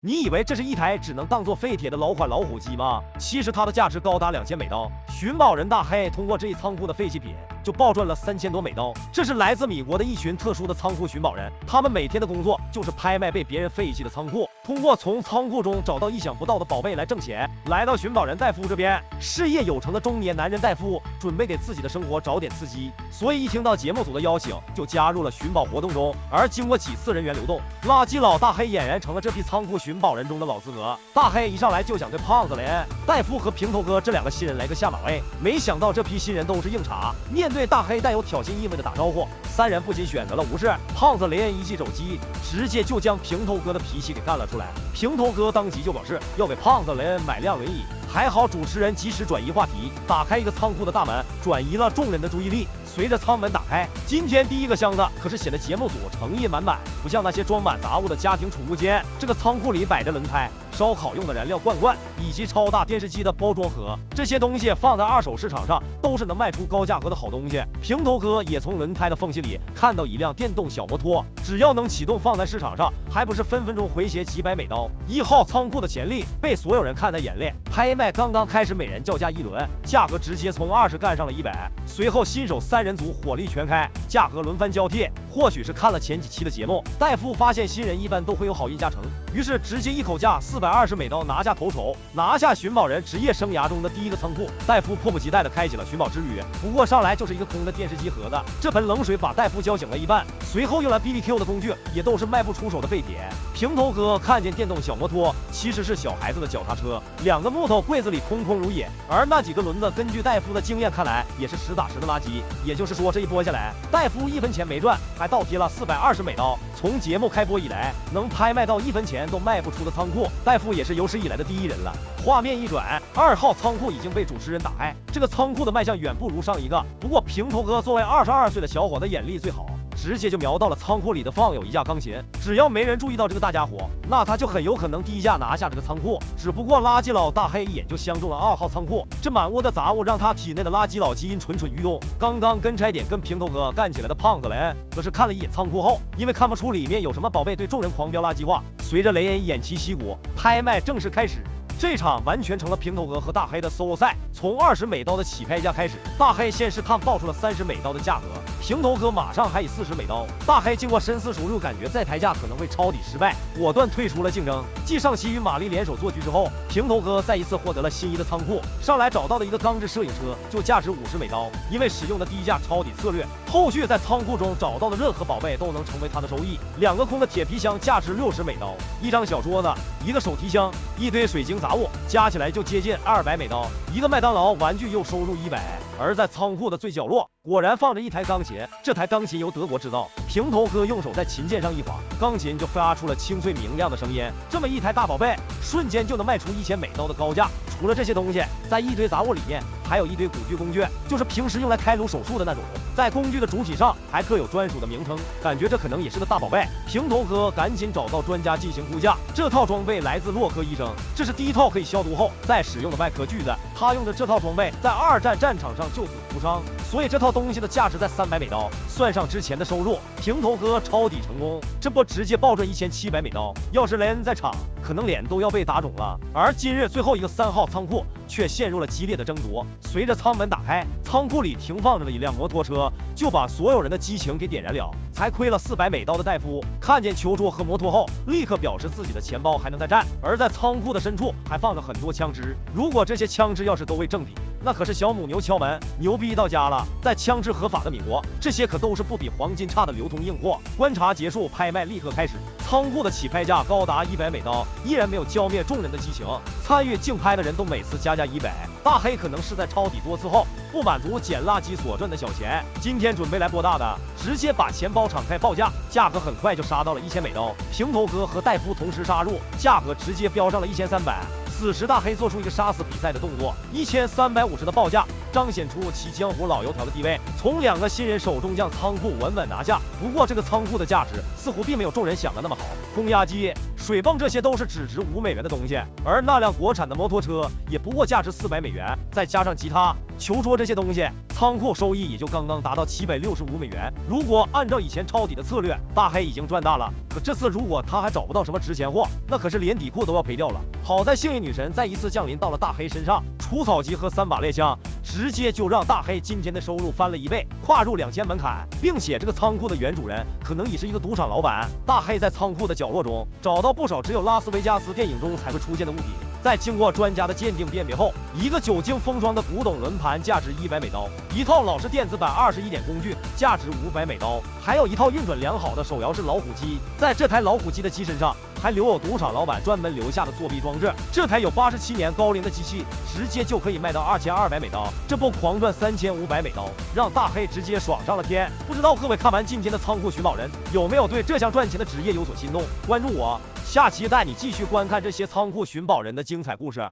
你以为这是一台只能当做废铁的老款老虎机吗？其实它的价值高达2000美刀。寻宝人大黑通过这一仓库的废弃品，就暴赚了3000多美刀。这是来自米国的一群特殊的仓库寻宝人，他们每天的工作就是拍卖被别人废弃的仓库，通过从仓库中找到意想不到的宝贝来挣钱。来到寻宝人戴夫这边，事业有成的中年男人戴夫准备给自己的生活找点刺激，所以一听到节目组的邀请，就加入了寻宝活动中。而经过几次人员流动，垃圾佬大黑俨然成了这批仓库寻宝人中的老资格。大黑一上来就想对胖子雷恩、戴夫和平头哥这2个新人来个下马威，没想到这批新人都是硬茬，面对大黑带有挑衅意味的打招呼，3人不仅选择了无视，胖子雷恩一记肘击，直接就将平头哥的脾气给干了出来。平头哥当即就表示要给胖子雷恩买辆轮椅，还好主持人及时转移话题，打开一个仓库的大门，转移了众人的注意力。随着舱门打开，今天第一个箱子可是显得节目组诚意满满，不像那些装满杂物的家庭储物间。这个仓库里摆着轮胎、烧烤用的燃料罐罐以及超大电视机的包装盒，这些东西放在二手市场上都是能卖出高价格的好东西。平头哥也从轮胎的缝隙里看到一辆电动小摩托，只要能启动放在市场上，还不是分分钟回血几百美刀。1号仓库的潜力被所有人看在眼里，拍卖刚刚开始，每人叫价1轮，价格直接从20干上了100。随后新手3人组火力全开，价格轮番交替。或许是看了前几期的节目，戴夫发现新人一般都会有好议价成，于是直接一口价420美刀拿下头筹，拿下寻宝人职业生涯中的第一个仓库。戴夫迫不及待地开启了寻宝之旅，不过上来就是一个空的电视机盒子，这盆冷水把戴夫浇醒了一半。随后用来 BBQ 的工具也都是卖不出手的废铁。平头哥看见电动小摩托其实是小孩子的脚踏车，2个木头柜子里空空如也，而那几个轮子根据戴夫的经验看来也是实打实的垃圾。也就是说这一波下来，戴夫1分钱没赚，还倒贴了420美刀。从节目开播以来，能拍卖到1分钱都卖不出的仓库，戴夫也是有史以来的第一人了。画面一转，2号仓库已经被主持人打开，这个仓库的卖相远不如上一个。不过平头哥作为22岁的小伙子眼力最好，直接就瞄到了仓库里的放有一架钢琴，只要没人注意到这个大家伙，那他就很有可能低价拿下这个仓库。只不过垃圾佬大黑一眼就相中了2号仓库，这满屋的杂物让他体内的垃圾佬基因蠢蠢欲动。刚刚跟差点跟平头哥干起来的胖子雷恩，可是看了一眼仓库后，因为看不出里面有什么宝贝，对众人狂飙垃圾话。随着雷恩偃旗息鼓，拍卖正式开始。这场完全成了平头哥和大黑的 solo 赛。从20美刀的起拍价开始，大黑先是看报出了30美刀的价格，平头哥马上还以40美刀。大黑经过深思熟虑，感觉再抬价可能会抄底失败，果断退出了竞争。继上期与玛丽联手做局之后，平头哥再一次获得了心仪的仓库，上来找到的一个钢制摄影车就价值50美刀。因为使用的低价抄底策略，后续在仓库中找到的任何宝贝都能成为他的收益。2个空的铁皮箱价值60美刀，1张小桌子，1个手提箱，一堆水晶杂物，加起来就接近200美刀。1个麦当劳玩具又收入100。而在仓库的最角落，果然放着一台钢琴，这台钢琴由德国制造。平头哥用手在琴键上一划，钢琴就发出了清脆明亮的声音。这么一台大宝贝，瞬间就能卖出1000美刀的高价。除了这些东西，在一堆杂物里面还有一堆古具工具，就是平时用来开颅手术的那种，在工具的主体上还刻有专属的名称，感觉这可能也是个大宝贝。平头哥赶紧找到专家进行估价，这套装备来自洛克医生，这是第一套可以消毒后再使用的外科锯子，他用的这套装备在2战战场上救死扶伤，所以这套东西的价值在300美刀，算上之前的收入，平头哥抄底成功，这波直接暴赚1700美刀。要是雷恩在场，可能脸都要被打肿了。而今日最后一个3号仓库却陷入了激烈的争夺。随着舱门打开，仓库里停放着的一辆摩托车就把所有人的激情给点燃了。才亏了400美刀的戴夫看见球桌和摩托后，立刻表示自己的钱包还能再战。而在仓库的深处还放着很多枪支，如果这些枪支要是都为正品，那可是小母牛敲门，牛逼到家了。在枪支合法的米国，这些可都是不比黄金差的流通硬货。观察结束，拍卖立刻开始。仓库的起拍价高达100美刀，依然没有浇灭众人的激情。参与竞拍的人都每次加价100。大黑可能是在抄底多次后，不满足捡垃圾所赚的小钱，今天准备来波大的，直接把钱包敞开报价，价格很快就杀到了1000美刀。平头哥和戴夫同时杀入，价格直接飙上了1300。此时大黑做出一个杀死比赛的动作，1350的报价彰显出其江湖老油条的地位，从2个新人手中将仓库稳稳拿下。不过这个仓库的价值似乎并没有众人想的那么好，空压机、水泵这些都是只值$5的东西，而那辆国产的摩托车也不过价值$400，再加上吉他、球桌这些东西，仓库收益也就刚刚达到$765。如果按照以前抄底的策略，大黑已经赚大了。可这次如果他还找不到什么值钱货，那可是连底裤都要赔掉了。好在幸运女神再一次降临到了大黑身上，除草机和3把猎枪直接就让大黑今天的收入翻了1倍，跨入2000门槛，并且这个仓库的原主人可能也是一个赌场老板。大黑在仓库的角落中找到不少只有拉斯维加斯电影中才会出现的物体，在经过专家的鉴定辨别后，一个久经风霜的古董轮盘价值$100，一套老式电子版21点工具价值$500，还有一套运转良好的手摇式老虎机。在这台老虎机的机身上还留有赌场老板专门留下的作弊装置，这台有87年高龄的机器直接就可以卖到$2200，这不狂赚$3500，让大黑直接爽上了天。不知道各位看完今天的仓库寻宝人，有没有对这项赚钱的职业有所心动？关注我，下期带你继续观看这些仓库寻宝人的精彩故事。